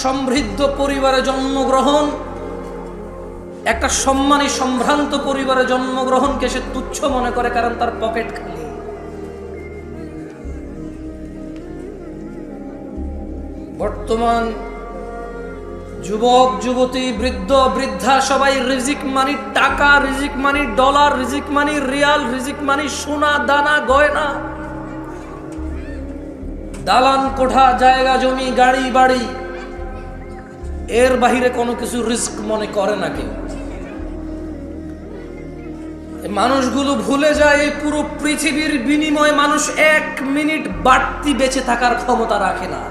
সমৃদ্ধ পরিবারে জন্মগ্রহণ, একটা সম্মানী সম্ভ্রান্ত পরিবারে জন্মগ্রহণকে সে তুচ্ছ মনে করে, কারণ তার পকেট খালি। বর্তমান যুবক যুবতী, বৃদ্ধ বৃদ্ধা সবাই রিজিক মানি টাকা, রিজিক মানি ডলার, রিজিক মানি রিয়াল, রিজিক মানি সোনা দানা গয়না, দালান কোঠা, জায়গা জমি, গাড়ি বাড়ি। এর বাহিরে কোনো কিছু রিস্ক মনে করে না কেউ। মানুষগুলো ভুলে যায় এই পুরো পৃথিবীর বিনিময়ে মানুষ 1 মিনিট বাড়তি বেঁচে থাকার ক্ষমতা রাখে না।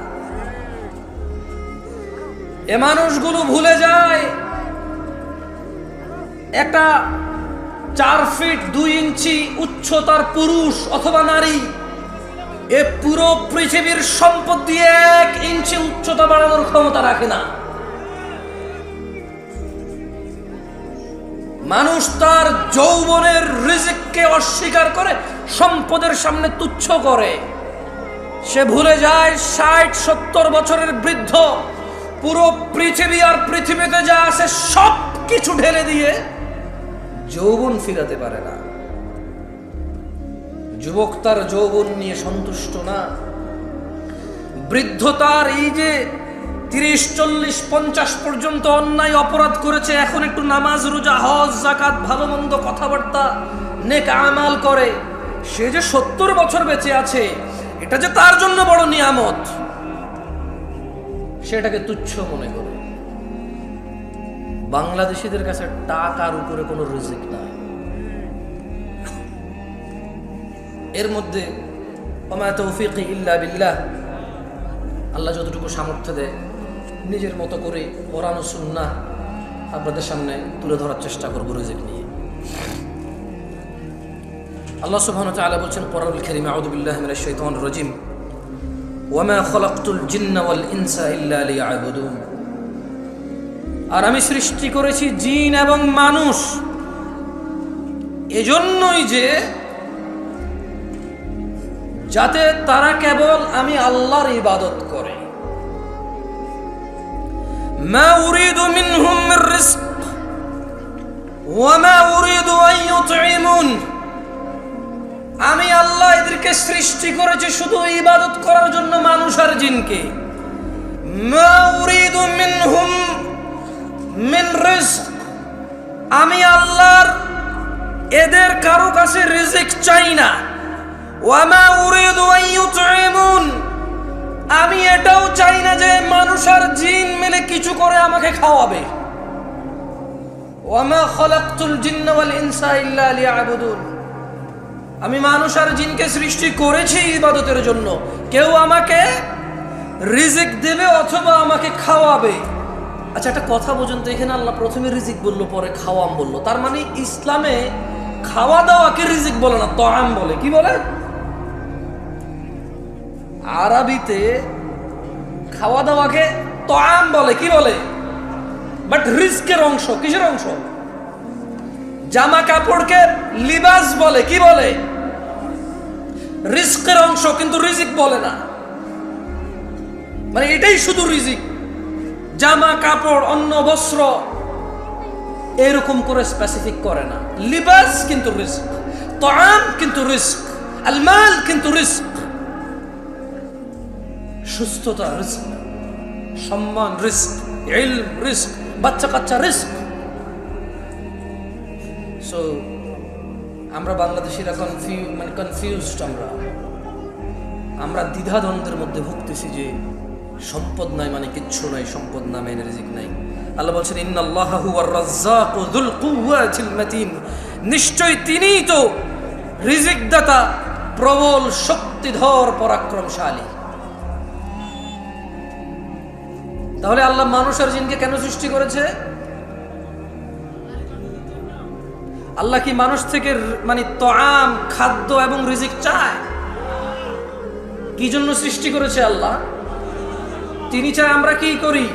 এ মানুষগুলো ভুলে যায় একটা 4 ফিট 2 ইঞ্চি উচ্চতার পুরুষ অথবা নারী এ পুরো পৃথিবীর সম্পদ দিয়ে 1 ইঞ্চি উচ্চতা বাড়ানোর ক্ষমতা রাখে না। মানুষ তার যৌবনের রিজিককে অস্বীকার করে, সম্পদের সামনে তুচ্ছ করে। সে ভুলে যায় 60-70 বছরের বৃদ্ধ পুরো পৃথিবী আর পৃথিবীতে যা আছে সব কিছু ঢেলে দিয়ে যৌবন ফিরাতে পারে না। যুবক তার যৌবন নিয়ে সন্তুষ্ট না। বৃদ্ধ তার এই যে 30-40-50 পর্যন্ত অন্যায় অপরাধ করেছে, এখন একটু নামাজ রোজা হজ যাকাত ভালো মন্দ কথাবার্তা নেক আমাল করে, সে যে 70 বছর বেঁচে আছে এটা যে তার জন্য বড় নিয়ামত, সেটাকে তুচ্ছ মনে করে। বাংলাদেশীদের কাছে টাকার উপরে কোনো রিজিক নাই। এর মধ্যে ওমা তৌফিকি ইল্লা বিল্লাহ, আল্লাহ যতটুকু সামর্থ্য দেয় নিজের মতো করে কোরআন ও সুন্নাহ আপনাদের সামনে তুলে ধরার চেষ্টা করব রিজিক নিয়ে। আল্লাহ সুবহানাহু ওয়া তাআলা বলেন কোরআনুল কারীমে, আউযু বিল্লাহি মিনাশ শাইতানির রাজীম, ওয়ামা খালাকতুল জিন্না ওয়াল ইনসা ইল্লা লিয়াবুদুন। আর আমি সৃষ্টি করেছি জিন এবং মানুষ এজন্যই যে যাতে তারা কেবল আমি আল্লাহর ইবাদত করে। মা উরিদু মিনহুম মির রিজক ওয়া মা উরিদু আন ইউতঈমুন। আমি আল্লাহ এদেরকে সৃষ্টি করেছি শুধু ইবাদত করার জন্য, মানুষ আর জিনকে। মা উরিদু মিনহুম মিন রিজক, আমি আল্লাহর এদের কারো কাছে রিজিক চাই না। ওয়ামা উরিদু আন ইউতঈমুন, আমি এটাও চাই না যে মানুষ আর জিন মিলে কিছু করে আমাকে খাওয়াবে। ওয়ামা খালাকতুল জিন্না ওয়াল ইনসা ইল্লা লিয়াবুদুন, আমি মানুষ আর জিনকে সৃষ্টি করেছি ইবাদতের জন্য। কেউ আমাকে রিজিক দেবে অথবা আমাকে খাওয়াবে। আচ্ছা, একটা কথা বুঝুন তো, এখানে আল্লাহ প্রথমে রিজিক বললো, পরে খাওয়াম বললো, তার মানে ইসলামে খাওয়া দাওয়াকে রিজিক বলে না, তাআম বলে। কি বলে? আরবিতে খাওয়া দাওয়াকে তাআম বলে। কি বলে? বাট রিজকের অংশ। কিসের অংশ? জামা কাপড়কে লিবাস বলে। কি বলে? রিজকের অংশ, কিন্তু রিজিক বলে না। মানে এটাই শুধু রিজিক। জামা কাপড়, অন্ন বস্ত্র এরকম করে স্পেসিফিক করে না। লিবাস কিন্তু রিজক, তাআম কিন্তু রিজক, আল মাল কিন্তু রিজক। সুস্থতা রিজক, সম্মান রিজক, ইলম রিজক, বাচ্চা কাচ্চা রিজক। সো আমরা বাংলাদেশিরা কনফিউজড। আমরা দ্বিধাদ্বন্দ্বের মধ্যে ভুগতেছি যে সম্পদ নাই মানে কিচ্ছু নাই, সম্পদ না মানে রিজিক নাই। আল্লাহ বলছেন ইন্নাল্লাহা হুয়ার রাজ্জাকু যুল কুওয়াতিল মাতিন, নিশ্চয় তিনিই তো রিজিক দাতা, প্রবল শক্তিধর পরাক্রমশালী। তাহলে আল্লাহ মানুষ আর জিনকে কেন সৃষ্টি করেছে? আল্লাহ কি মানুষ থেকে মানে তাআম, খাদ্য এবং রিজিক চায়? কি জন্য সৃষ্টি করেছে আল্লাহ? তিনি চায় আমরা কি করি?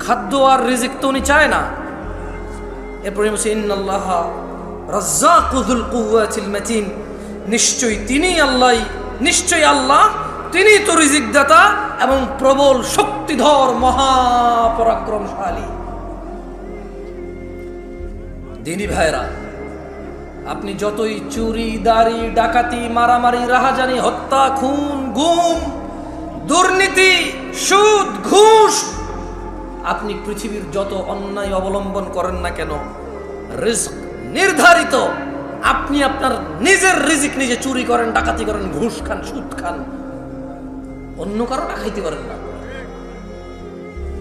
খাদ্য আর রিজিক তো উনি চায় না। এরপরে বলছে ইন্নাল্লাহা রাজ্জাকু যুল কুওয়াতিল মাতিন, নিশ্চয়ই তিনি আল্লাহ, নিশ্চয়ই আল্লাহ তিনি তো রিজিক দাতা এবং প্রবল শক্তিধর মহাপরাক্রমশালী। দিনী ভাইরা, আপনি যতই চুরি, দাড়ি, ডাকাতি, মারামারি, রাহাজানি, হত্যা, খুন, গুম, দুর্নীতি, সুদ, ঘুষ, আপনি পৃথিবীর যত অন্যায় অবলম্বন করেন না কেন, রিজক নির্ধারিত। আপনি আপনার নিজের রিজিক নিজে চুরি করেন, ডাকাতি করেন, ঘুষ খান, সুদ খান, অন্য কারো খাইতে পারেন না।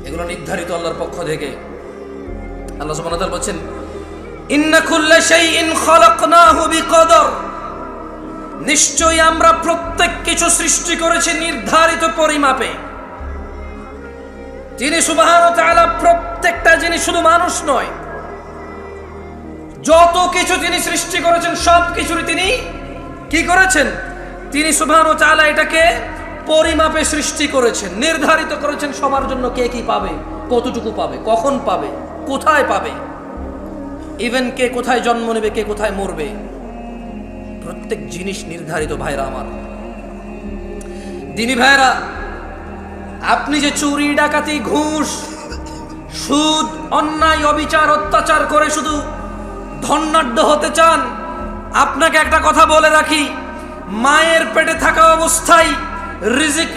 এগুলো নির্ধারিত আল্লাহর পক্ষ থেকে। আল্লাহ সুবহানাহু ওয়া তাআলা বলেন, ইন্না কুল্লা শাইইন খালাকনাহু বিকদর, নিশ্চয়ই আমরা প্রত্যেক কিছু সৃষ্টি করেছি নির্ধারিত পরিমাপে। তিনি সুবহানাহু ওয়া তাআলা প্রত্যেকটা জিনিস, শুধু মানুষ নয়, যত কিছু তিনি সৃষ্টি করেছেন সব কিছুরই তিনি কি করেছেন? তিনি সুবহানাহু ওয়া তাআলা এটাকে পরিমাপে সৃষ্টি করেছেন, নির্ধারিত করেছেন সবার জন্য কে কি পাবে, কতটুকু পাবে, কখন পাবে, কোথায় পাবে, ইভেন কে কোথায় জন্ম নেবে, কে কোথায় মরবে, প্রত্যেক জিনিস নির্ধারিত। ভাইরা আমার, দিনী ভাইরা, আপনি যে চুরি, ডাকাতি, ঘুষ, সুদ, অন্যায়, অবিচার, অত্যাচার করে শুধু ধনাঢ্য হতে চান, আপনাকে একটা কথা বলে রাখি, মায়ের পেটে থাকা অবস্থায় রিজিক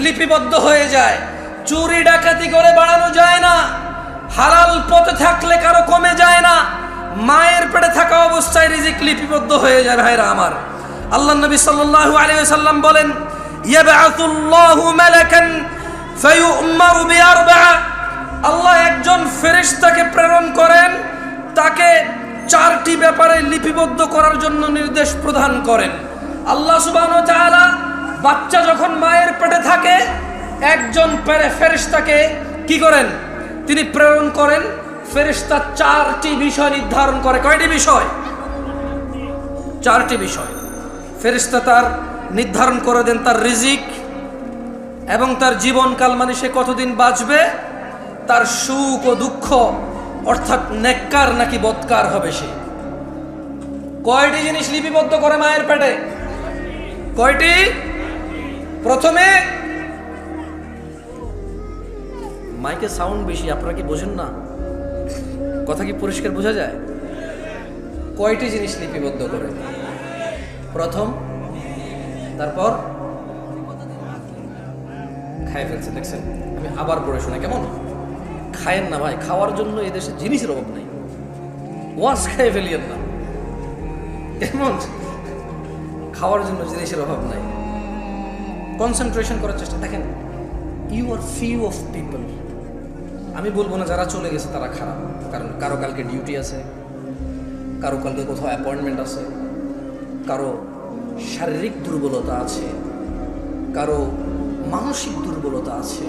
লিপিবদ্ধ হয়ে যায়। চুরি ডাকাতি করে বাড়ানো যায় না, হালাল পথে থাকলে কারো কমে যায় না, মায়ের পেটে থাকা অবস্থায় রিজিক লিপিবদ্ধ হয়ে যায়। ভাইরা আমার, আল্লাহর নবী সাল্লাল্লাহু আলাইহি ওয়াসাল্লাম বলেন, ইয়াবআতুল্লাহু মালাকান ফায়ু'মারু বিআরবা'a, আল্লাহ একজন ফেরেশতাকে প্রেরণ করেন, তাকে চারটি ব্যাপারে লিপিবদ্ধ করার জন্য নির্দেশ প্রদান করেন। আল্লাহ সুবহানাহু ওয়া তাআলা বাচ্চা যখন মায়ের পেটে থাকে, একজন ফেরেশতাকে কি করেন? তিনি প্রেরণ করেন। ফেরেশতা চারটি বিষয় নির্ধারণ করে। কয়টি বিষয়? চারটি বিষয়। ফেরেশতা তার নির্ধারণ করে দেন তার রিজিক এবং তার জীবনকাল, মানে সে কতদিন বাঁচবে, তার সুখ ও দুঃখ, অর্থাৎ নেককার নাকি বদকার হবে সে। কয়টি জিনিস লিপিবদ্ধ করে মায়ের পেটে? কয়টি? প্রথমে, মাইকে সাউন্ড বেশি, আপনারা কি বোঝেন না? কথা কি পরিষ্কার বোঝা যায়? কয়টি জিনিস লিপিবদ্ধ করে? প্রথম, তারপর খায় ফেলছে, দেখছেন? আমি আবার পড়ে শোনা, কেমন? খায়েন না ভাই, খাওয়ার জন্য এই দেশে জিনিসের অভাব নেই, ওয়াজ খায় ফেলিয়েন না, কেমন? খাওয়ার জন্য জিনিসের অভাব নাই, কনসেন্ট্রেশন করার চেষ্টা। দেখেন, you are few of people, আমি বলবো না যারা চলে গেছে তারা খারাপ, কারণ কারো কালকে ডিউটি আছে, কারো কালকে কোথাও অ্যাপয়েন্টমেন্ট আছে, কারো শারীরিক দুর্বলতা আছে, কারো মানসিক দুর্বলতা আছে,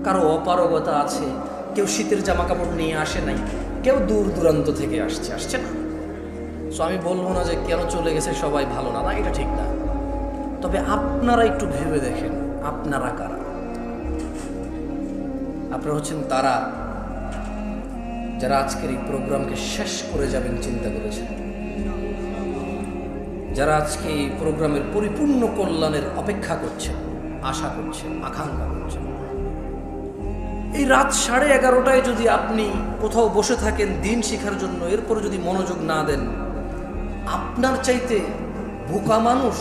কারো অপারগতা আছে, কেউ শীতের জামা কাপড় নিয়ে আসে নাই, কেউ দূর দূরান্ত থেকে আসছে না। সো আমি বলবো না যে কেন চলে গেছে সবাই ভালো না, না, এটা ঠিক না। তবে আপনারা একটু ভেবে দেখেন, আপনারা কারা? আপনারা হচ্ছেন তারা যারা আজকের এই প্রোগ্রামকে শেষ করে যাবেন চিন্তা করেছেন, যারা আজকে এই প্রোগ্রামের পরিপূর্ণ কল্যাণের অপেক্ষা করছেন, আশা করছেন, আকাঙ্ক্ষা করছেন। এই রাত 11:30টায় যদি আপনি কোথাও বসে থাকেন দিন শিখার জন্য, এরপরে যদি মনোযোগ না দেন, আপনার চাইতে বোকা মানুষ,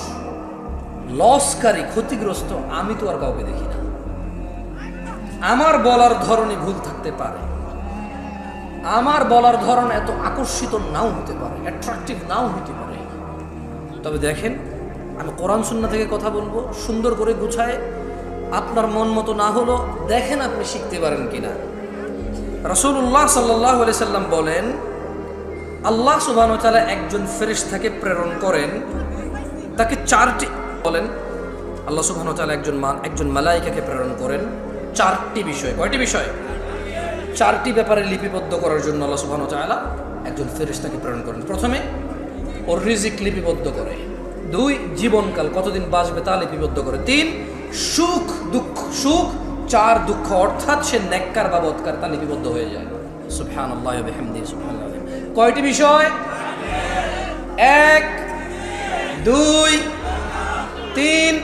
লসকারী, ক্ষতিগ্রস্ত আমি তো আর কাউকে দেখি না। আমার বলার ধরনই ভুল থাকতে পারে, আমার বলার ধরন এত আকর্ষিত নাও হতে পারে, অ্যাট্রাকটিভ নাও হতে পারে। তবে দেখেন, আমি কোরআন সুন্নাহ থেকে কথা বলবো, সুন্দর করে গুছায়, আপনার মন মতো না হলো দেখেন আপনি শিখতে পারেন কিনা। রাসূলুল্লাহ সাল্লাল্লাহু আলাইহি সাল্লাম বলেন, আল্লাহ সুবহানাহু ওয়া তাআলা একজন ফেরেশতাকে প্রেরণ করেন, তাকে চারটি, বলেন আল্লাহ সুবহানাহু ওয়া তাআলা একজন মালায়েকাকে প্রেরণ করেন চারটি বিষয়। কয়টি বিষয়? চারটি ব্যাপারে লিপিবদ্ধ করার জন্য আল্লাহ সুবহানাহু ওয়া তাআলা একজন ফেরেশতাকে প্রেরণ করেন। প্রথমে ওর রিজিক লিপিবদ্ধ করে, 2 জীবনকাল কতদিন বাঁচবে তা লিপিবদ্ধ করে, 3 সুখ দুঃখ, 4 দুঃখ অর্থাৎ সে নেককার বা বদকার তা লিপিবদ্ধ হয়ে যায়। সুবহানাল্লাহি ওয়া বিহামদিহি সুবহানাল্লাহ। কয়টি বিষয়? 1 2 3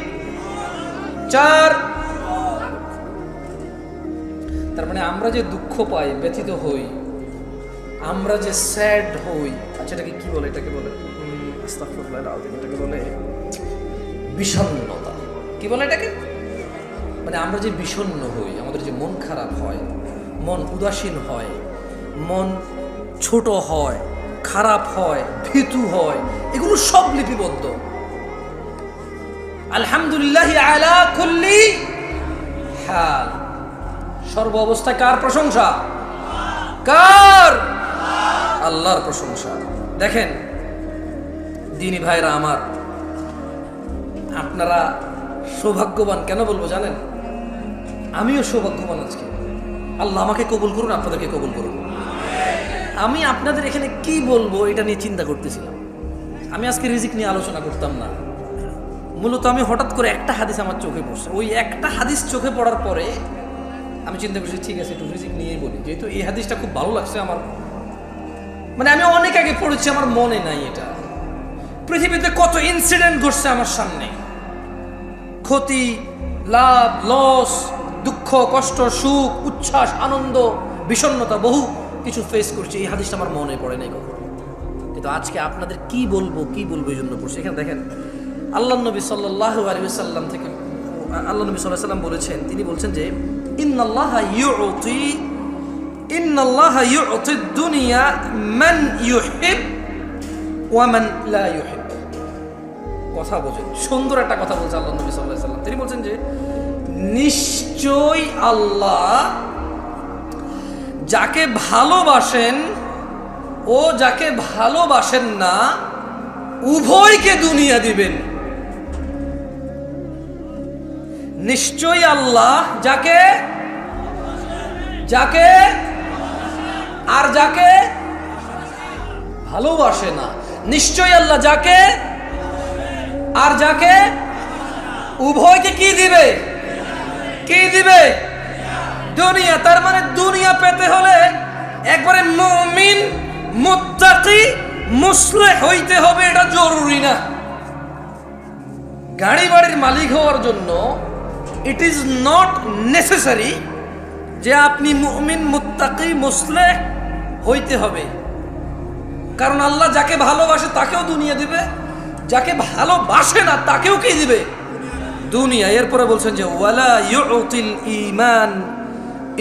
4, তার মানে আমরা যে দুঃখ পাই, ব্যথিত হই, আমরা যে স্যাড হই, আচ্ছা এটাকে কি বলে, এটাকে বলে আস্তাগফিরুল্লাহ আল-আযীম, এটাকে বলে বিষণ্ণতা। কি বলে এটাকে? মানে আমরা যে বিষণ্ণ হই, আমাদের যে মন খারাপ হয়, মন উদাসীন হয়, মন ছোট হয়, খারাপ হয়, ভীতু হয়, এগুলো সব লিপিবদ্ধ। আলহামদুলিল্লাহ আলা কুল্লি হাল, সর্ব অবস্থায় কার প্রশংসা? কার? আল্লাহর প্রশংসা। দেখেন দিনী ভাইরা আমার, আপনারা সৌভাগ্যবান। কেন বলবো জানেন? আমিও সৌভাগ্যবান আজকে। আল্লাহ আমাকে কবুল করুন, আপনাদেরকে কবুল করুন। আমি আপনাদের এখানে কি বলবো এটা নিয়ে চিন্তা করতেছিলাম। আমি আজকে রিজিক নিয়ে আলোচনা করতাম না। মূলত আমি হঠাৎ করে একটা হাদিস আমার চোখে পড়ছে। ওই একটা হাদিস চোখে পড়ার পরে আমি চিন্তা করছি ঠিক আছে একটু রিজিক নিয়েই বলি, যেহেতু এই হাদিসটা খুব ভালো লাগছে আমার। মানে আমি অনেক আগে পড়েছি, আমার মনে নাই এটা। পৃথিবীতে কত ইনসিডেন্ট ঘটছে আমার সামনে, ক্ষতি, লাভ, লস, দুঃখ, কষ্ট, সুখ, উচ্ছ্বাস, আনন্দ, বিষণ্ণতা, বহু কিছু ফেস করছি। এই হাদিসটা আমার মনে পড়ে নাই কখনো, কিন্তু আজকে আপনাদের কি বলবো এই জন্য পড়ছি। এখানে দেখেন আল্লাহ নবী সাল্লাল্লাহু আলাইহি ওয়াসাল্লাম থেকে, আল্লাহ নবী সাল্লাল্লাহু আলাইহি ওয়াসাল্লাম বলেছেন, তিনি বলছেন যে ইন্নাল্লাহা ইউতি দুনিয়া মান ইউহিব ওয়া মান লা ইউহিব। কথা বোঝেন, সুন্দর একটা কথা বলছে আল্লাহ নবী সাল্লাল্লাহু আলাইহি ওয়াসাল্লাম। তিনি বলছেন যে নিশ্চয় আল্লাহ যাকে ভালোবাসেন ও যাকে ভালোবাসেন না উভয়কে দুনিয়া দিবেন। নিশ্চয় আল্লাহ যাকে আর যাকে ভালোবাসে না, নিশ্চয় আল্লাহ যাকে আর যাকে উভয়কে কি দিবে? দুনিয়া। তার মানে দুনিয়া পেতে হলে একবারে মুমিন, মুত্তাকি, মুসলিহ হইতে হবে, এটা জরুরি না। গাড়ি বাড়ির মালিক হওয়ার জন্য ইট ইজ নট নেসেসারি যে আপনি মুমিন, মুত্তাকি, মুসলিহ হইতে হবে। কারণ আল্লাহ যাকে ভালোবাসে তাকেও দুনিয়া দিবে, যাকে ভালোবাসে না তাকেও কি দিবে? দুনিয়া। এরপরে বলছেন যে ওয়ালা ইউতিল ঈমান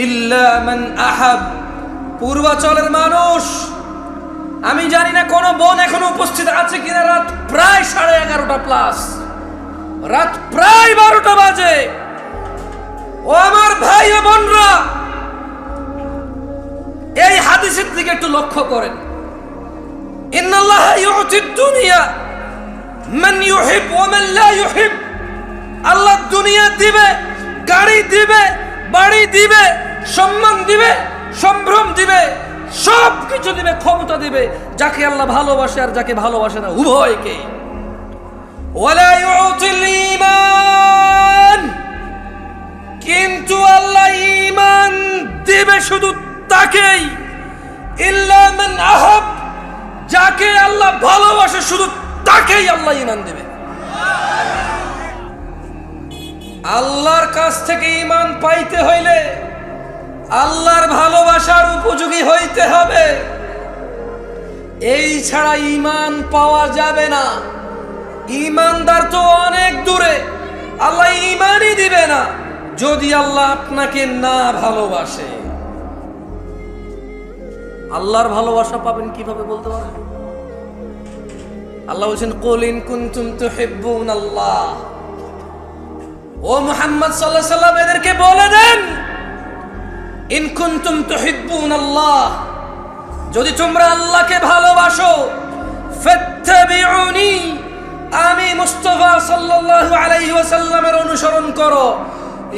ইল্লা মান আহাব। পূর্বাচলের মানুষ, আমি জানি না কোন বোন এখনো উপস্থিত আছে কিনা, রাত প্রায় 11:30 প্লাস, রাত প্রায় 12টা বাজে। ও আমার ভাই ও বোনরা, এই হাদিসের দিকে একটু লক্ষ্য করেন। ইন্নাল্লাহা ইউতিদ দুনিয়া মান ইউহিব ওয়া মান লা ইউহিব। আল্লাহ দুনিয়া দিবে, গাড়ি দিবে, বাড়ি দিবে, সম্মান দিবে, সম্ভ্রম দিবে, সব কিছু দিবে, ক্ষমতা দিবে যাকে আল্লাহ ভালোবাসে আর যাকে ভালোবাসে না উভয়কে। ওয়ালা ইউতিল ঈমান, কিন্তু আল্লাহ ঈমান দিবে শুধু তাকেই, ইল্লা মান আহাব, যাকে আল্লাহ ভালোবাসে শুধু তাকেই আল্লাহ ঈমান দিবে। আল্লাহর কাছ থেকে ঈমান পাইতে হইলে আল্লাহর ভালোবাসার উপযোগী হইতে হবে, এই ছাড়া ঈমান পাওয়া যাবে না। ঈমানদার তো অনেক দূরে, আল্লাহ ঈমানই দিবে না যদি আল্লাহ আপনাকে না ভালোবাসে। আল্লাহর ভালোবাসা পাবেন কিভাবে বলতে পারেন? আল্লাহ বলছেন কুল ইন কুনতুম তুহিব্বুনাল্লাহ। ও মুহাম্মদ সাল্লাল্লাহু আলাইহি ওয়াসাল্লাম এদেরকে বলে দেন, ইন কুনতুম তুহিব্বুনাল্লাহ, যদি তোমরা আল্লাহকে ভালোবাসো, ফাত্তাবিউনি, আমি মুস্তাফা সাল্লাল্লাহু আলাইহি ওয়াসাল্লামের অনুসরণ করো,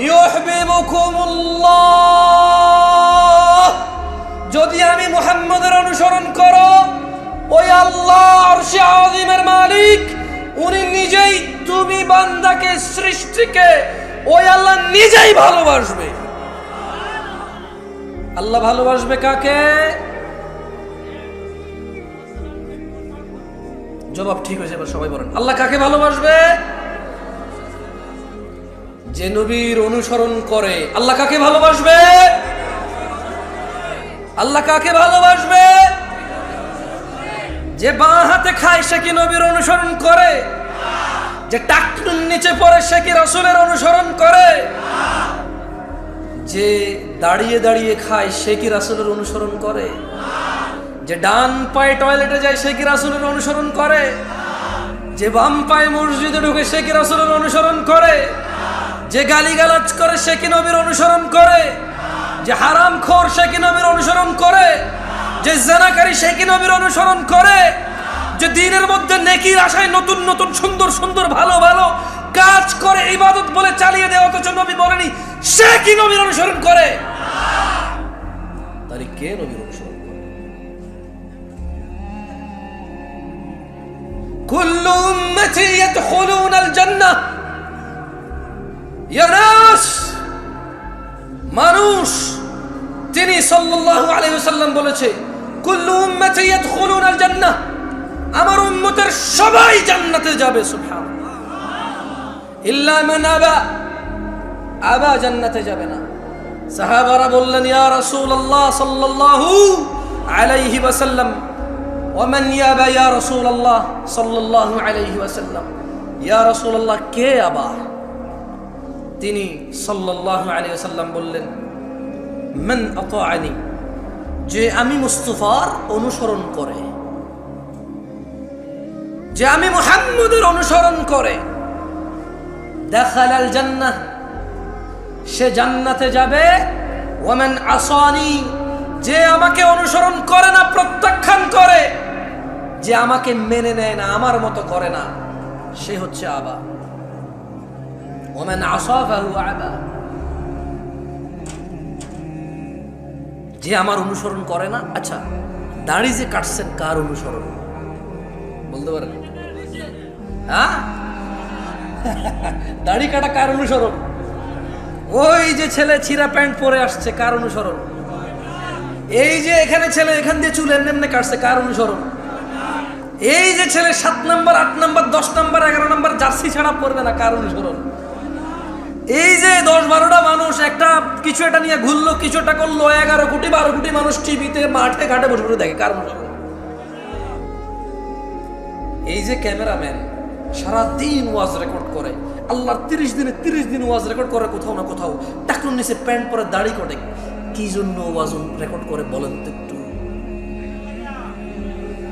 ইউহিব্বুকুমুল্লাহ, যদি আমি মুহাম্মদের অনুসরণ করো, ওই আল্লাহ আরশে আযীমের মালিক উনি নিজেই তুমি বান্দাকে, সৃষ্টিকে ওই আল্লাহ নিজেই ভালোবাসবে। আল্লাহ ভালোবাসবে কাকে? জবাব ঠিক হয়েছে, এবার সবাই বলেন আল্লাহ কাকে ভালোবাসবে? যে নবীর অনুসরণ করে। আল্লাহ কাকে ভালোবাসবে? আল্লাহ কাকে ভালোবাসবে? যে বাঁ হাতে খায় সে কি নবীর অনুসরণ করে? যে টাকনুর নিচে পড়ে সে কি রাসূলের অনুসরণ করে? যে দাঁড়িয়ে দাঁড়িয়ে খায় সে কি রাসূলের অনুসরণ করে? যে ডান পায়ে টয়লেটে যায় সে কি রাসূলের অনুসরণ করে? যে বাম পায়ে মসজিদে ঢুকে সে কি রাসূলের অনুসরণ করে? যে গালিগালাজ করে সে কি নবীর অনুসরণ করে? যে হারামখোর সে কি নবীর অনুসরণ করে? যে জিনাকারী সে কি নবীর অনুসরণ করে? যে দ্বীনের মধ্যে নেকির আশায় নতুন নতুন সুন্দর সুন্দর ভালো ভালো কাজ করে ইবাদত বলে চালিয়ে দেয়, অথচ নবী বলেনি সে কি নবীর অনুসরণ করে? তাহলে কে নবীর অনুসরণ করে? কুল্লু উম্মতি ইয়াদখুলুনাল জান্নাহ। ইয়া নাস, মানুষ, তিনি সাল্লাল্লাহু আলাইহি ওয়াসাল্লাম বলেছে কুল্লু উম্মতি ইয়াদখুলুনাল জান্নাহ, আমার উম্মতের সবাই জান্নাতে যাবে। সুবহানাল্লাহ। ইল্লা মান আবা, আবা জান্নাতে যাবে না। সাহাবারা বললেন ইয়া রাসূলুল্লাহ সাল্লাল্লাহু আলাইহি ওয়াসাল্লাম ওয়া মান ইয়াবা ইয়া রাসূলুল্লাহ সাল্লাল্লাহু আলাইহি ওয়াসাল্লাম, ইয়া রাসূলুল্লাহ কে আবা? তিনি সাল্লাল্লাহু আলাইহি ওয়াসাল্লাম বললেন মান আতাআনি, যে আমি মুস্তাফার অনুসরণ করে, যে আমি মুহাম্মদের অনুসরণ করে, দাখালাল জান্নাহ, সে জান্নাতে যাবে। ওয়া মান আসানি, যে আমাকে অনুসরণ করে না, প্রত্যাখ্যান করে, যে আমাকে মেনে নেয় না, আমার মতো করে না, সে হচ্ছে আবা। ওয়া মান আসা ফাহুয়া আবা, যে আমার অনুসরণ করে না। আচ্ছা, দাড়ি যে কাটছেন কার অনুসরণ বলতে পারেন? হ্যাঁ, দাড়ি কাটা কার অনুসরণ? ওই যে ছেলে ছিঁড়া প্যান্ট পরে আসছে কার অনুসরণ? এই যে এখানে ছেলে এখান দিয়ে চুল এমনি এমনি কাটছে কার অনুসরণ? এই যে ছেলে 7 number 8 number 10 number 11 number jersey ছাড়া পরবে না কার অনুসরণ? এই যে 10-12টা মানুষ একটা কিছু একটা নিয়ে ঘুরলো, কিছু একটা করলো, 11 কোটি 12 কোটি মানুষ টিভিতে মাঠে ঘাটে বসে বসে দেখে কার অনুসরণ? এই যে ক্যামেরাম্যান সারাদিন ওয়াজ রেকর্ড করে, আল্লাহর 30 দিন ওয়াজ রেকর্ড করে, কোথাও না কোথাও টাকনুর নিচে প্যান্ট পরে দাড়ি কাটে, কি জন্য ওয়াজ রেকর্ড করে বলেন তো একটু?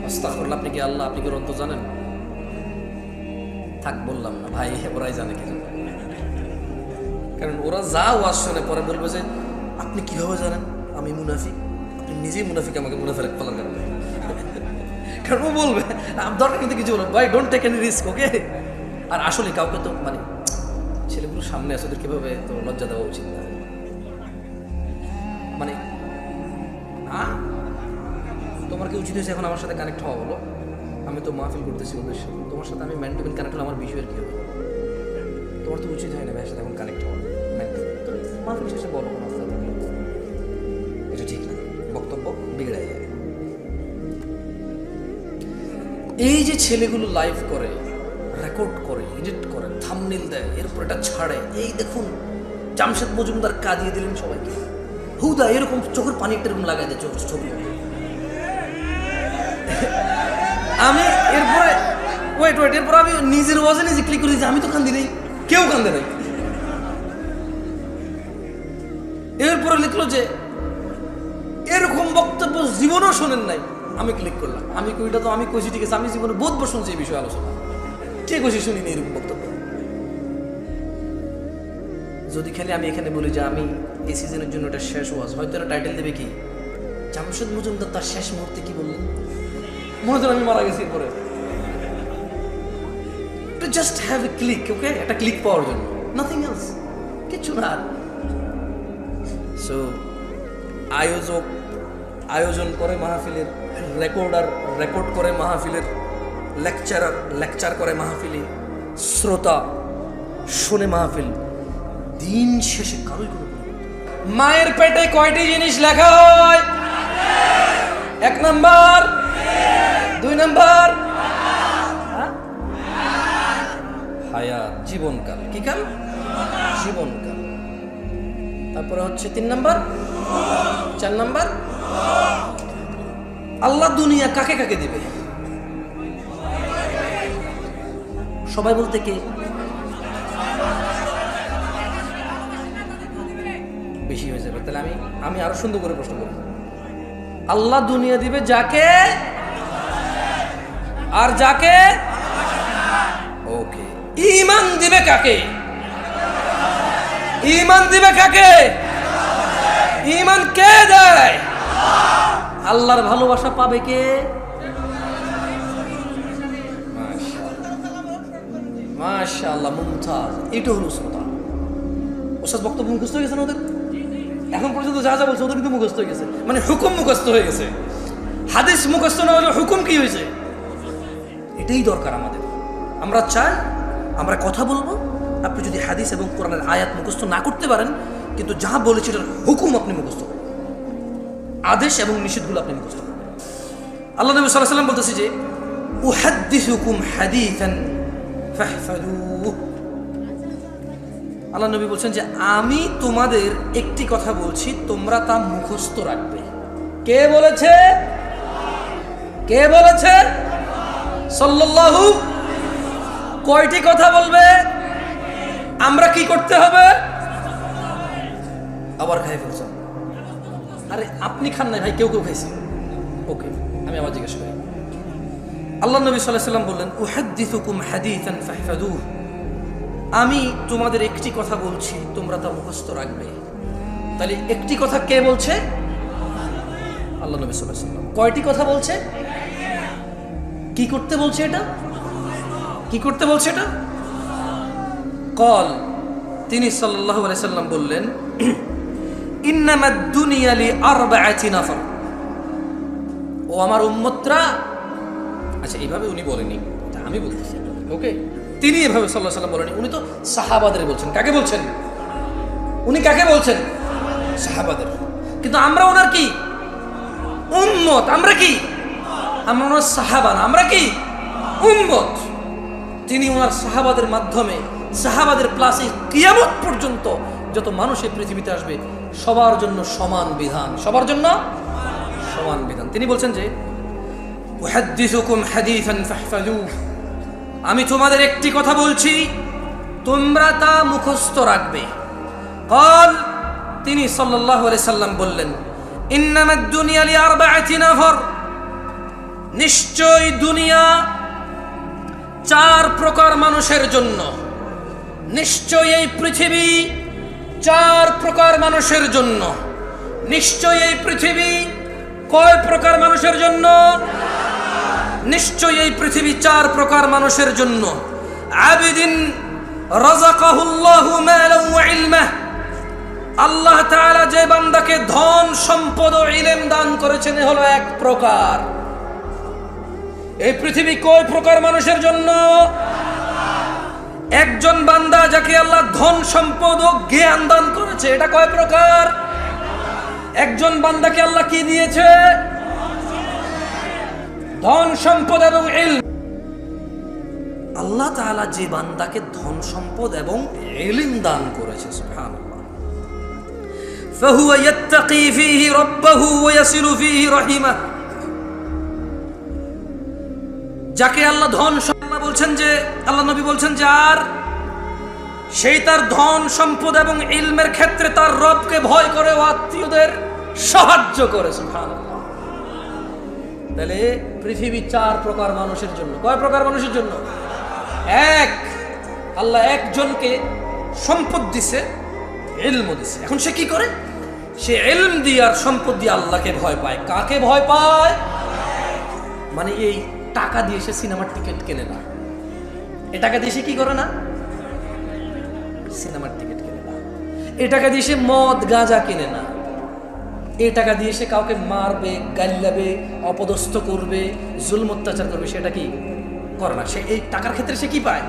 আস্তাগফিরুল্লাহ। আপনি কি আল্লাহ, আপনি কি রন্ত জানেন? থাক বললাম না ভাই, ওরাই জানে কি জন্য। কারণ ওরা যা ওয়াজ শুনে পরে বলবে যে আপনি কিভাবে জানেন আমি মুনাফিক? আপনি নিজেই মুনাফিক, আমাকে মুনাফিক পালন করেন। কারণ ও বলবে দরকার কিন্তু কিছু বলবো, ভাই ডোন্ট টেক এনি রিস্ক, ওকে? আর আসলে কাউকে তো মানে ছেলেগুলো সামনে আসে, ওদের কিভাবে তো লজ্জা দেওয়া উচিত না। মানে তোমার কি উচিত হয়েছে এখন আমার সাথে কানেক্ট হওয়া? বলো, আমি তো মাহফিল করতেছি ওদের সাথে, তোমার সাথে আমি ম্যান টু ম্যান কানেক্ট হলে আমার বিষয়ের কি হবে? তোমার তো উচিত হয় না ভাইয়ের সাথে এখন কানেক্ট হওয়া, ম্যান টু ম্যান। তো মাহফিল শেষে বলো কোনো অবস্থা থাকলে, এটা ঠিক না, বক্তব্য বিগড়ে যায়। এই যে ছেলেগুলো লাইভ করে, রেকর্ড করে, এডিট করে, থাম্বনেইল দেয়, এরপর এটা ছাড়ে, এই দেখুন জামশেদ মজুমদার কাঁদিয়ে দিলেন সবাইকে, হুদা এরকম চোখের পানি এরকম লাগাই দেয় ছবি। আমি এরপরে ওয়েট এরপর আমি নিজের ওয়াজে নিজে ক্লিক করে দিয়েছি, আমি তো কান্দি নেই, কেউ কান্দে নাই। এরপরে লিখলো যে এরকম বক্তব্য জীবনও শোনেন নাই, আমি ক্লিক করলাম, আমি কইটা তো আমি কইছি ঠিক আছে, আমি জীবনে বহুতবার শুনছি এই বিষয়ে আলোচনা, কে কইছি শুনিনি এরকম বক্তব্য। যদি খালি আমি এখানে বলি যে আমি এই সিজনের জন্য এটা শেষ ওয়াজ, হয়তো এটা টাইটেল দেবে কি জামশেদ মজুমদার তার শেষ মুহূর্তে কি বললেন, মনে হয় আমি মারা গেছি পরে। To just have a click, okay, একটা ক্লিক পাওয়ার জন্য, নাথিং এলস, কিচ্ছু না। সো আয়োজন করে মাহফিলের, রেকর্ড করে মাহফিলের, লেকচার করে মাহফিলে, শ্রোতা শুনে মাহফিল, দিন শেষে কারোই কোনো। মায়ের পেটে কয়টি জিনিস লেখা হয়? 1 নাম্বার, 2 নাম্বার হায়াত, জীবনকাল। কি কাল? জীবনকাল। তারপরে হচ্ছে 3 নাম্বার, 4 নাম্বার, আল্লাহ দুনিয়া কাকে কাকে দিবে? সবাই বলতে কে? বেশি হয়ে যাবে। তাহলে আমি আরো সুন্দর করে প্রশ্ন করি। আল্লাহ দুনিয়া দিবে যাকে, আর যাকে ওকে। ঈমান দিবে কাকে? ঈমান দিবে কাকে? ঈমান কে দেয়? আল্লাহর ভালোবাসা পাবে কে? মাশাআল্লাহ, মুমতাজ। এটা হলো শ্রোতা। ওস্তাদ বক্তব্য মুখস্থ হয়ে গেছে না ওদের? এখন পর্যন্ত যা যা বলছে ওদের কিন্তু মুখস্থ হয়ে গেছে, মানে হুকুম মুখস্থ হয়ে গেছে। হাদিস মুখস্থ না হলে হুকুম কি হয়েছে? এটাই দরকার আমাদের। আমরা চাই আমরা কথা বলবো, আপনি যদি হাদিস এবং কোরআনের আয়াত মুখস্থ না করতে পারেন, কিন্তু যা বলেছে এটার হুকুম আপনি মুখস্থ করবেন, আদেশ এবং নিষেধগুলো আপনি মুখস্থ করবেন। আল্লাহ নবী সাল্লাল্লাহু আলাইহি ওয়াসাল্লাম বলতেছে যে উহাদ্দিসুকুম হাদিসান ফাহফাযুহু। আল্লাহ নবী বলছেন যে আমি তোমাদের একটি কথা বলছি, তোমরা তা মুখস্থ রাখবে। কে বলেছে? কে বলেছে? সাল্লাল্লাহু। কয়টি কথা বলবে? আমরা কি করতে হবে? আবার খাই ফেলছেন। আরে আপনি খান নাই ভাই, কেউ কেউ খাইছে। ওকে, আমি আবার জিজ্ঞেস করি। আল্লাহ নবী সাল্লাল্লাহু আলাইহি ওয়াসাল্লাম বললেন উহাদ্দিসুকুম হাদিসান ফাহফাযুহু। আমি তোমাদের একটি কথা বলছি, তোমরা তা মুখস্থ রাখবে। তাহলে একটি কথা কে বলছে? আল্লাহ নবী সাল্লাল্লাহু আলাইহি ওয়াসাল্লাম। কয়টি কথা বলছে? কি করতে বলছে এটা? কি করতে বলছে এটা? কল, তিনি সাল্লাল্লাহু আলাইহি ওয়াসাল্লাম বললেন ইন্নামাদ দুনিয়া লিআরবাআতি নাফর। ও আমার উম্মতরা, আচ্ছা এইভাবে উনি বলেনি, আমি বলতেছি। ওকে, তিনি এভাবে সাল্লাল্লাহু আলাইহি ওয়াসাল্লাম বলেনি, উনি তো সাহাবাদের বলছেন। কাকে বলছেন? উনি কাকে বলছেন? সাহাবাদের। কিন্তু আমরা ওনার কি উম্মত। আমরা কি? আমরা ওনার সাহাবা না, আমরা কি উম্মত। তিনি ওনার সাহাবাদের মাধ্যমে, সাহাবাদের প্লাসে কিয়ামত পর্যন্ত যত মানুষ এই পৃথিবীতে আসবে সবার জন্য সমান বিধান, সবার জন্য সমান বিধান। তিনি বলছেন যে উহাদ্দিসুকুম হাদিসান ফাহফাযুহু। আমি তোমাদের একটি কথা বলছি, তোমরা তা মুখস্থ রাখবে। কল, তিনি সাল্লাল্লাহু আলাইহি সাল্লাম বললেন ইন্নামাদ দুনিয়া লিআরবাআতি নাফর। নিশ্চয় দুনিয়া 4 প্রকার মানুষের জন্য। নিশ্চয় এই পৃথিবী 4 প্রকার মানুষের জন্য। নিশ্চয় এই পৃথিবী কয় প্রকার মানুষের জন্য? নিশ্চয় এই পৃথিবী 4 প্রকার মানুষের জন্য। আবিদিন রাযাকাহুল্লাহু মালান ওয়া ইলমা। আল্লাহ তাআলা যে বান্দাকে ধন সম্পদ ও ইলম দান করেছেন এ হলো 1 প্রকার। এই পৃথিবী কয় প্রকার মানুষের জন্য? একজন বান্দা যাকে আল্লাহ ধন সম্পদ ও জ্ঞান দান করেছে, এটা কয় প্রকার? একজন বান্দাকে আল্লাহ কি দিয়েছে? ধন সম্পদ এবং ইলম। আল্লাহ তাআলা যে বান্দাকে ধন সম্পদ এবং ইলম দান করেছে, সুবহানাল্লাহ, ফাহুয়া ইয়াত্তাকি ফীহি রাব্বাহু ওয়া ইয়াসিলু ফীহি রাহিমাহ। যাকে আল্লাহ ধন সম্পদ বলছেন যে, আল্লাহ নবী বলছেন যে আর সেই তার ধন সম্পদ এবং ইলমের ক্ষেত্রে তার রবকে ভয় করে ও আত্মীয়দের সাহায্য করে, সুবহানাল্লাহ। তাহলে পৃথিবী 4 প্রকার মানুষের জন্য। কয় প্রকার মানুষের জন্য? 1, আল্লাহ একজনকে সম্পদ দিছে, ইলম দিছে। এখন সে কি করে? সে ইলম দিয়ে আর সম্পদ দিয়ে আল্লাহকে ভয় পায়। কাকে ভয় পায়? মানে এই টাকা দিয়ে সে সিনেমার টিকিট কেনে না। এ টাকা দিয়ে সে কি করে না? সিনেমার টিকিট কেনে না। এ টাকা দিয়ে সে মদ গাঁজা কিনে না। এই টাকা দিয়ে সে কাউকে মারবে, গাল্লাবে, অপদস্থ করবে, জুলম অত্যাচার করবে, সেটা কি করে না। সে এই টাকার ক্ষেত্রে সে কি পায়?